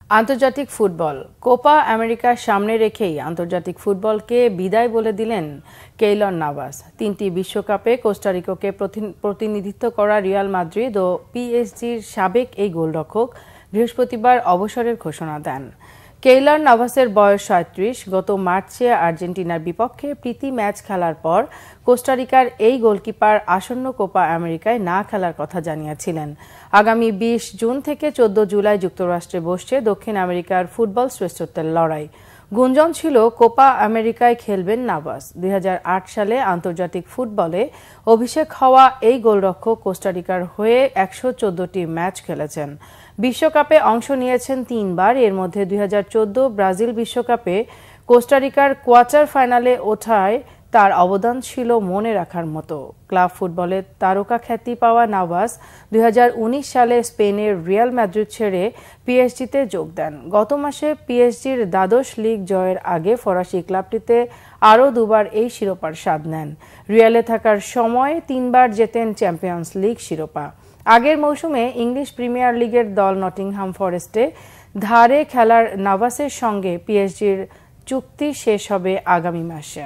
আন্তর্জাতিক football Copa America সামনে রেখেই আন্তর্জাতিক ফুটবলকে বিদায় বলে দিলেন কেইলর নাভাস। ৩টি বিশ্বকাপে কোস্টারিকাকে প্রতিনিধিত্ব করা রিয়াল মাদ্রিদ ও পিএসজির সাবেক এই গোলরক্ষক বৃহস্পতিবার অবসরের ঘোষণা দেন। কেইলর নাভাসের বয়স ৩৭। গত মার্চে আর্জেন্টিনার বিপক্ষে প্রীতি ম্যাচ খেলার পর কোস্টারিকার এই গোলকিপার আসন্ন কোপা আমেরিকায় না খেলার কথা জানিয়েছিলেন। আগামী ২০ জুন থেকে ১৪ জুলাই যুক্তরাষ্ট্রে বসছে দক্ষিণ আমেরিকার ফুটবল শ্রেষ্ঠত্বের লড়াই। গুঞ্জন ছিল কোপা আমেরিকায় খেলবেন নাভাস। ২০০৮ সালে আন্তর্জাতিক ফুটবলে অভিষেক হওয়া এই গোলরক্ষক কোস্টারিকার হয়ে ১১৪টি ম্যাচ খেলেছেন। বিশ্বকাপে অংশ নিয়েছেন ৩ বার। এর মধ্যে ২০১৪ ব্রাজিল বিশ্বকাপে কোস্টারিকার কোয়ার্টার ফাইনালে ওঠায় তার অবদান ছিল মনে রাখার মতো। ক্লাব ফুটবলে তারকা খ্যাতি পাওয়া নাভাস ২০১৯ সালে স্পেনের রিয়াল মাদ্রিদ ছেড়ে পিএসজিতে যোগ দেন। গত মাসে পিএসজির দ্বাদশ লিগ জয়ের আগে ফরাসি ক্লাবটিতে আরও দুবার এই শিরোপার স্বাদ নেন। রিয়ালে থাকার সময় ৩ বার জেতেন চ্যাম্পিয়ন্স লিগ শিরোপা। আগের মৌসুমে ইংলিশ প্রিমিয়ার লিগের দল নটিংহাম ফরেস্টে ধারে খেলার নাভাসের সঙ্গে পিএসজির চুক্তি শেষ হবে আগামী মাসে।